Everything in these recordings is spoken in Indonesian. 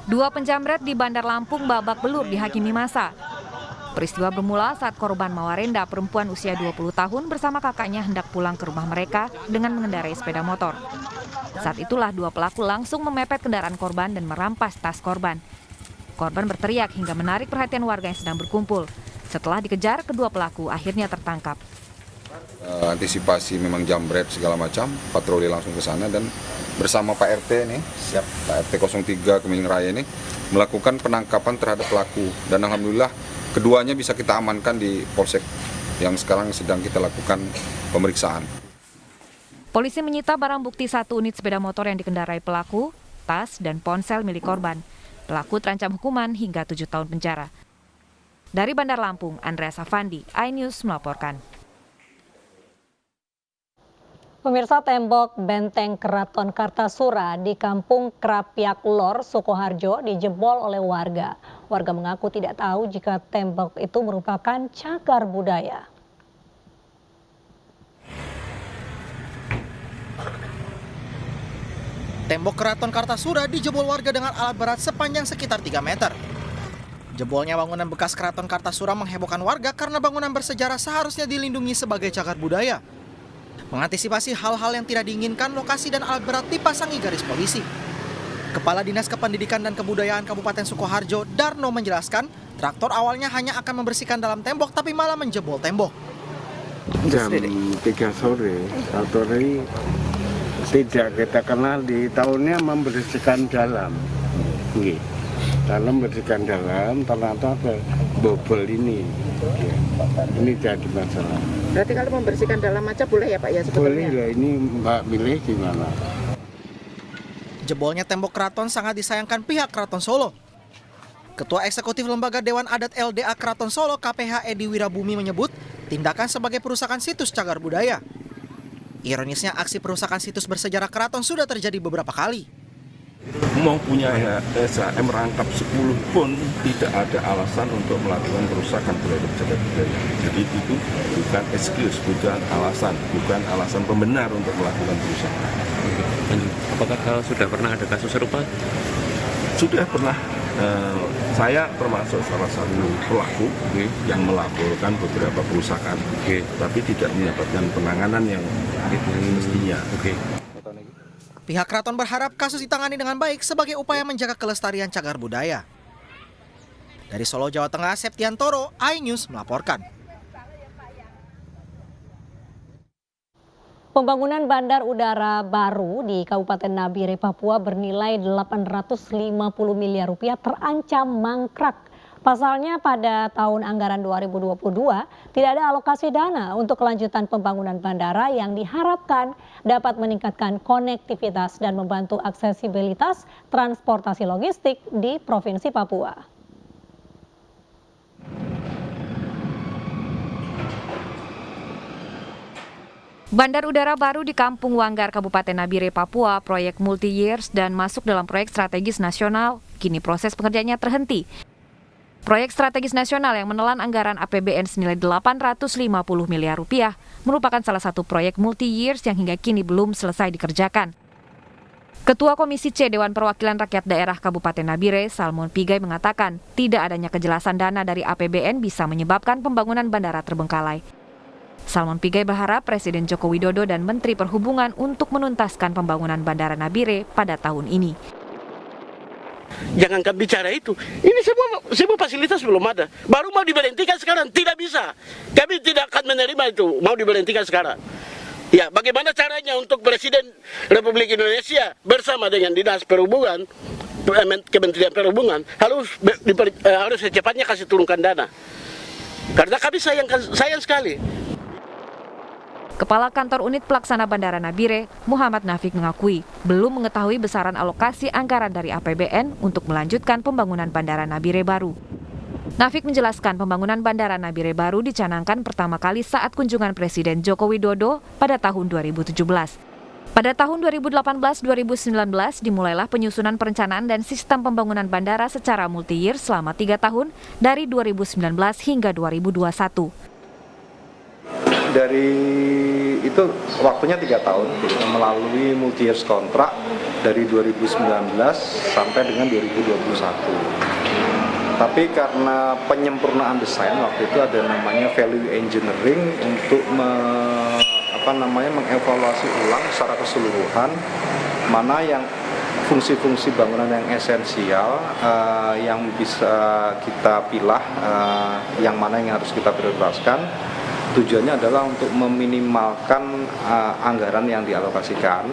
Dua penjamret di Bandar Lampung babak belur dihakimi massa. Peristiwa bermula saat korban Mawarenda, perempuan usia 20 tahun bersama kakaknya hendak pulang ke rumah mereka dengan mengendarai sepeda motor. Saat itulah dua pelaku langsung memepet kendaraan korban dan merampas tas korban. Korban berteriak hingga menarik perhatian warga yang sedang berkumpul. Setelah dikejar, kedua pelaku akhirnya tertangkap. Antisipasi memang jambret segala macam, patroli langsung ke sana dan bersama Pak RT nih, Pak RT 03 Kemiling Raya ini melakukan penangkapan terhadap pelaku dan alhamdulillah keduanya bisa kita amankan di Polsek yang sekarang sedang kita lakukan pemeriksaan. Polisi menyita barang bukti 1 unit sepeda motor yang dikendarai pelaku, tas dan ponsel milik korban. Pelaku terancam hukuman hingga 7 tahun penjara. Dari Bandar Lampung, Andreas Afandi, iNews melaporkan. Pemirsa, tembok benteng Keraton Kartasura di Kampung Krapyak Lor, Sukoharjo dijebol oleh warga. Warga mengaku tidak tahu jika tembok itu merupakan cagar budaya. Tembok Keraton Kartasura dijebol warga dengan alat berat sepanjang sekitar 3 meter. Jebolnya bangunan bekas Keraton Kartasura menghebohkan warga karena bangunan bersejarah seharusnya dilindungi sebagai cagar budaya. Mengantisipasi hal-hal yang tidak diinginkan, lokasi dan alat berat dipasangi garis polisi. Kepala Dinas Kependidikan dan Kebudayaan Kabupaten Sukoharjo, Darno, menjelaskan, traktor awalnya hanya akan membersihkan dalam tembok tapi malah menjebol tembok. Jam 3 sore, traktor ini tidak kita kenal di tahunnya membersihkan dalam. Dalam membersihkan dalam, ternyata ada bobol ini. Ini jadi masalah. Berarti kalau membersihkan dalam aja boleh ya Pak ya sebetulnya? Boleh lah, ini Mbak milih gimana? Jebolnya tembok keraton sangat disayangkan pihak Keraton Solo. Ketua Eksekutif Lembaga Dewan Adat LDA Keraton Solo KPH Edi Wirabumi menyebut tindakan sebagai perusakan situs cagar budaya. Ironisnya aksi perusakan situs bersejarah keraton sudah terjadi beberapa kali. Mau punya SHM rangkap 10 pun tidak ada alasan untuk melakukan perusakan terhadap cagar budaya. Jadi itu bukan excuse, bukan alasan pembenar untuk melakukan perusakan. Apakah sudah pernah ada kasus serupa? Sudah pernah. Saya termasuk salah satu pelaku yang melaporkan beberapa perusakan, tapi tidak mendapatkan penanganan yang mestinya. Pihak keraton berharap kasus ditangani dengan baik sebagai upaya menjaga kelestarian cagar budaya. Dari Solo, Jawa Tengah, Septiantoro, iNews melaporkan. Pembangunan bandar udara baru di Kabupaten Nabire, Papua bernilai 850 miliar rupiah terancam mangkrak. Pasalnya pada tahun anggaran 2022 tidak ada alokasi dana untuk kelanjutan pembangunan bandara yang diharapkan dapat meningkatkan konektivitas dan membantu aksesibilitas transportasi logistik di Provinsi Papua. Bandar udara baru di Kampung Wanggar, Kabupaten Nabire, Papua, proyek multi-years dan masuk dalam proyek strategis nasional. Kini proses pengerjaannya terhenti. Proyek strategis nasional yang menelan anggaran APBN senilai 850 miliar rupiah merupakan salah satu proyek multi-years yang hingga kini belum selesai dikerjakan. Ketua Komisi C Dewan Perwakilan Rakyat Daerah Kabupaten Nabire, Salmon Pigai, mengatakan tidak adanya kejelasan dana dari APBN bisa menyebabkan pembangunan bandara terbengkalai. Salmon Pigai berharap Presiden Joko Widodo dan Menteri Perhubungan untuk menuntaskan pembangunan Bandara Nabire pada tahun ini. Jangankan bicara itu, ini semua fasilitas belum ada. Baru mau diberhentikan sekarang, tidak bisa. Kami tidak akan menerima itu, mau diberhentikan sekarang. Ya, bagaimana caranya untuk Presiden Republik Indonesia bersama dengan Dinas Perhubungan, Kementerian Perhubungan harus secepatnya kasih turunkan dana. Karena kami sayang sekali. Kepala Kantor Unit Pelaksana Bandara Nabire, Muhammad Nafik, mengakui belum mengetahui besaran alokasi anggaran dari APBN untuk melanjutkan pembangunan Bandara Nabire baru. Nafik menjelaskan pembangunan Bandara Nabire baru dicanangkan pertama kali saat kunjungan Presiden Joko Widodo pada tahun 2017. Pada tahun 2018-2019 dimulailah penyusunan perencanaan dan sistem pembangunan bandara secara multi-year selama 3 tahun dari 2019 hingga 2021. Dari itu waktunya 3 tahun melalui multi years kontrak dari 2019 sampai dengan 2021. Tapi karena penyempurnaan desain waktu itu ada namanya value engineering untuk mengevaluasi ulang secara keseluruhan mana yang fungsi-fungsi bangunan yang esensial yang bisa kita pilah, yang mana yang harus kita prioritaskan. Tujuannya adalah untuk meminimalkan anggaran yang dialokasikan.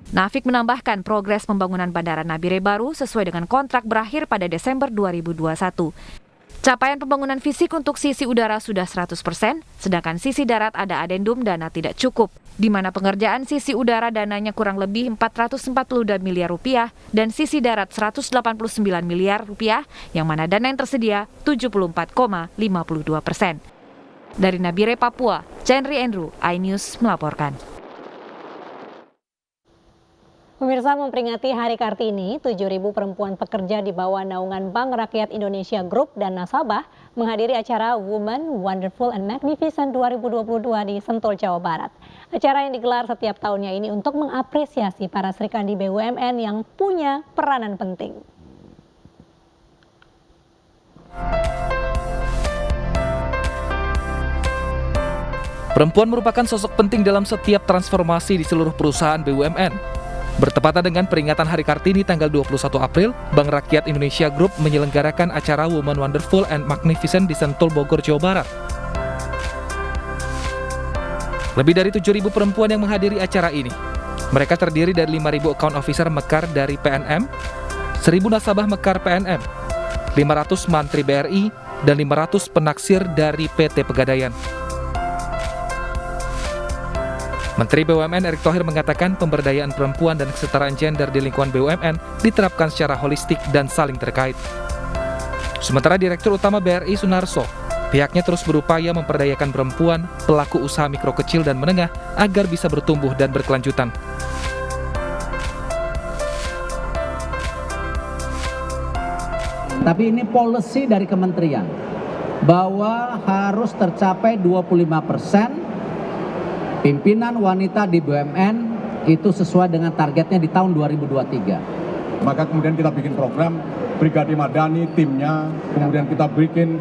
Nafik menambahkan progres pembangunan Bandara Nabire Baru sesuai dengan kontrak berakhir pada Desember 2021. Capaian pembangunan fisik untuk sisi udara sudah 100%, sedangkan sisi darat ada adendum dana tidak cukup, di mana pengerjaan sisi udara dananya kurang lebih 442 miliar rupiah dan sisi darat 189 miliar rupiah, yang mana dana yang tersedia 74,52%. Dari Nabire, Papua, Chenry Andrew, iNews melaporkan. Pemirsa, memperingati Hari Kartini, 7.000 perempuan pekerja di bawah naungan Bank Rakyat Indonesia Group dan nasabah menghadiri acara Women Wonderful and Magnificent 2022 di Sentul, Jawa Barat. Acara yang digelar setiap tahunnya ini untuk mengapresiasi para serikandi BUMN yang punya peranan penting. Perempuan merupakan sosok penting dalam setiap transformasi di seluruh perusahaan BUMN. Bertepatan dengan peringatan Hari Kartini tanggal 21 April, Bank Rakyat Indonesia Group menyelenggarakan acara Women Wonderful and Magnificent di Sentul, Bogor, Jawa Barat. Lebih dari 7.000 perempuan yang menghadiri acara ini. Mereka terdiri dari 5.000 account officer mekar dari PNM, 1.000 nasabah mekar PNM, 500 mantri BRI, dan 500 penaksir dari PT Pegadaian. Menteri BUMN Erick Thohir mengatakan pemberdayaan perempuan dan kesetaraan gender di lingkungan BUMN diterapkan secara holistik dan saling terkait. Sementara Direktur Utama BRI Sunarso, pihaknya terus berupaya memperdayakan perempuan, pelaku usaha mikro kecil dan menengah agar bisa bertumbuh dan berkelanjutan. Tapi ini policy dari kementerian bahwa harus tercapai 25% pimpinan wanita di BUMN itu sesuai dengan targetnya di tahun 2023. Maka kemudian kita bikin program Brigade Madani timnya, kemudian kita bikin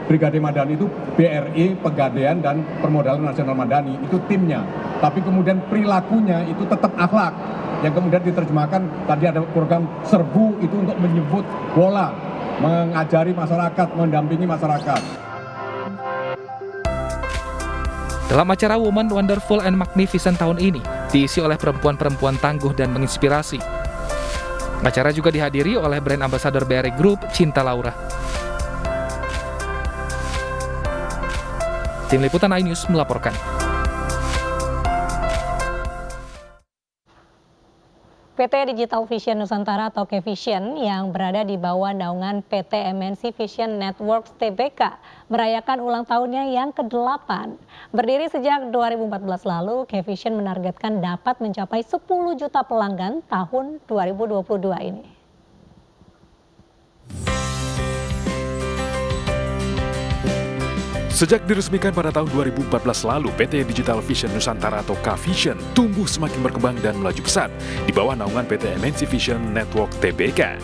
Brigade Madani itu BRI, Pegadaian dan Permodalan Nasional Madani itu timnya. Tapi kemudian perilakunya itu tetap akhlak. Yang kemudian diterjemahkan tadi ada program serbu itu untuk menyebut bola, mengajari masyarakat, mendampingi masyarakat. Dalam acara Women Wonderful and Magnificent tahun ini, diisi oleh perempuan-perempuan tangguh dan menginspirasi. Acara juga dihadiri oleh brand ambassador BRI Group, Cinta Laura. Tim Liputan iNews melaporkan. PT Digital Vision Nusantara atau Kevision yang berada di bawah naungan PT MNC Vision Networks Tbk merayakan ulang tahunnya yang ke-8. Berdiri sejak 2014 lalu, Kevision menargetkan dapat mencapai 10 juta pelanggan tahun 2022 ini. Sejak diresmikan pada tahun 2014 lalu, PT Digital Vision Nusantara atau K-Vision tumbuh semakin berkembang dan melaju pesat di bawah naungan PT MNC Vision Network Tbk.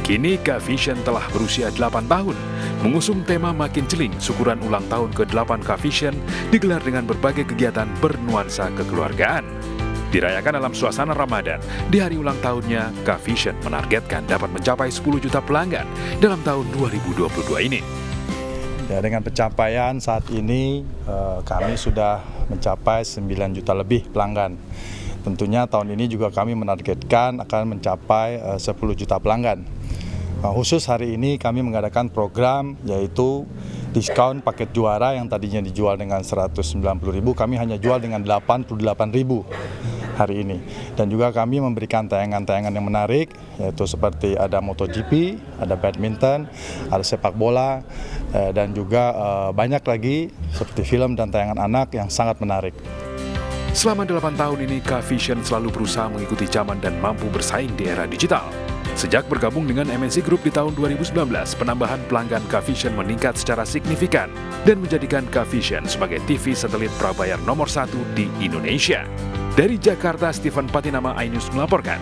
Kini K-Vision telah berusia 8 tahun, mengusung tema Makin Celing, syukuran ulang tahun ke-8 K-Vision digelar dengan berbagai kegiatan bernuansa kekeluargaan. Dirayakan dalam suasana Ramadan, di hari ulang tahunnya, K-Vision menargetkan dapat mencapai 10 juta pelanggan dalam tahun 2022 ini. Ya, dengan pencapaian saat ini kami sudah mencapai 9 juta lebih pelanggan. Tentunya tahun ini juga kami menargetkan akan mencapai 10 juta pelanggan. Khusus hari ini kami mengadakan program yaitu diskon paket juara yang tadinya dijual dengan 190.000, kami hanya jual dengan 88.000 hari ini. Dan juga kami memberikan tayangan-tayangan yang menarik, yaitu seperti ada MotoGP, ada badminton, ada sepak bola, dan juga banyak lagi seperti film dan tayangan anak yang sangat menarik. Selama 8 tahun ini, K-Vision selalu berusaha mengikuti zaman dan mampu bersaing di era digital. Sejak bergabung dengan MNC Group di tahun 2019, penambahan pelanggan Cavision meningkat secara signifikan dan menjadikan Cavision sebagai TV satelit prabayar nomor 1 di Indonesia. Dari Jakarta, Stephen Patinama, iNews melaporkan.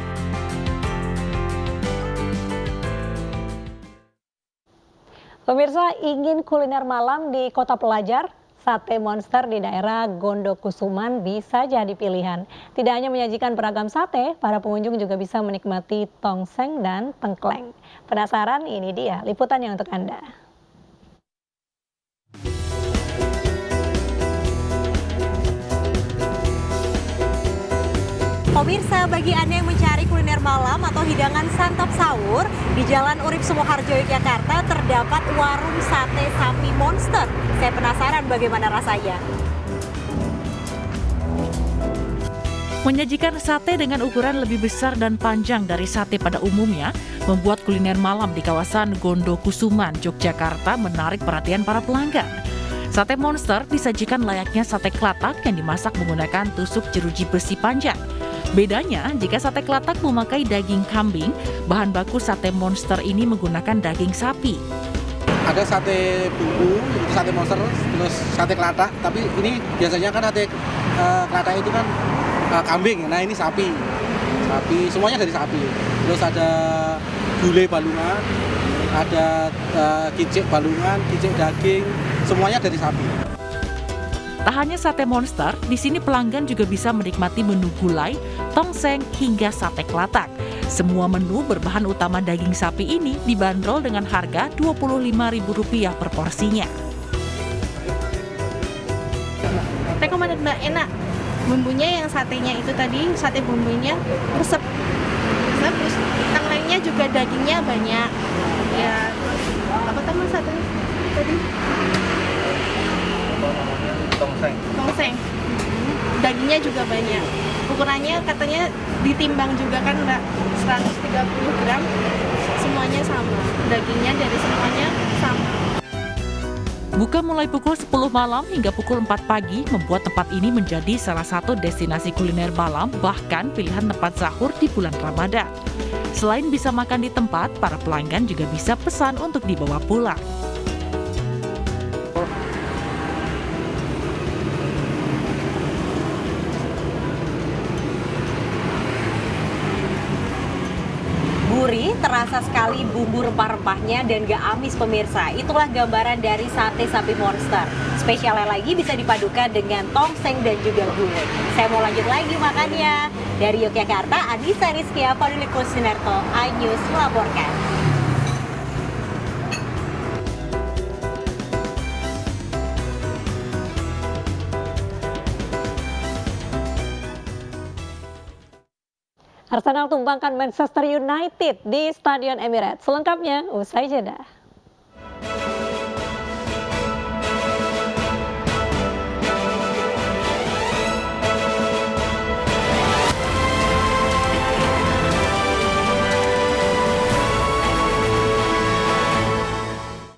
Pemirsa, ingin kuliner malam di Kota Pelajar? Sate Monster di daerah Gondokusuman bisa jadi pilihan. Tidak hanya menyajikan beragam sate, para pengunjung juga bisa menikmati tongseng dan tengkleng. Penasaran? Ini dia liputannya untuk Anda. Pemirsa, bagi Anda yang mencari kuliner malam atau hidangan santap sahur, di Jalan Urip Sumoharjo, Yogyakarta terdapat warung sate sapi Monster. Saya penasaran bagaimana rasanya. Menyajikan sate dengan ukuran lebih besar dan panjang dari sate pada umumnya, membuat kuliner malam di kawasan Gondokusuman, Yogyakarta menarik perhatian para pelanggan. Sate Monster disajikan layaknya sate kelatak yang dimasak menggunakan tusuk jeruji besi panjang. Bedanya, jika sate kelatak memakai daging kambing, bahan baku sate Monster ini menggunakan daging sapi. Ada sate bumbu, itu sate Monster, terus sate kelatak, tapi ini biasanya kan sate kelatak itu kan kambing, nah ini sapi, semuanya dari sapi. Terus ada gulai balungan, ada kicik balungan, kicik daging, semuanya dari sapi. Tak hanya sate Monster, di sini pelanggan juga bisa menikmati menu gulai, tongseng, hingga sate kelatak. Semua menu berbahan utama daging sapi ini dibanderol dengan harga Rp25.000 per porsinya. Rekomendasi Mbak, enak. Bumbunya yang satenya itu tadi, sate bumbunya resep. Terus tengklengnya juga dagingnya banyak. Ya, apa teman satenya tadi? Tongseng. Dagingnya juga banyak. Ukurannya katanya ditimbang juga kan Mbak, 130 gram. Semuanya sama. Dagingnya dari semuanya sama. Buka mulai pukul 10 malam hingga pukul 4 pagi membuat tempat ini menjadi salah satu destinasi kuliner malam, bahkan pilihan tempat sahur di bulan Ramadan. Selain bisa makan di tempat, para pelanggan juga bisa pesan untuk dibawa pulang. Gurih, terasa sekali bumbu rempah-rempahnya dan gak amis pemirsa. Itulah gambaran dari sate sapi Monster. Spesialnya lagi bisa dipadukan dengan tongseng dan juga gulai. Saya mau lanjut lagi makannya. Dari Yogyakarta, Anissa Rizkia, Fadli Kusnerto, iNews melaporkan. Arsenal tumbangkan Manchester United di Stadion Emirates. Selengkapnya usai jeda.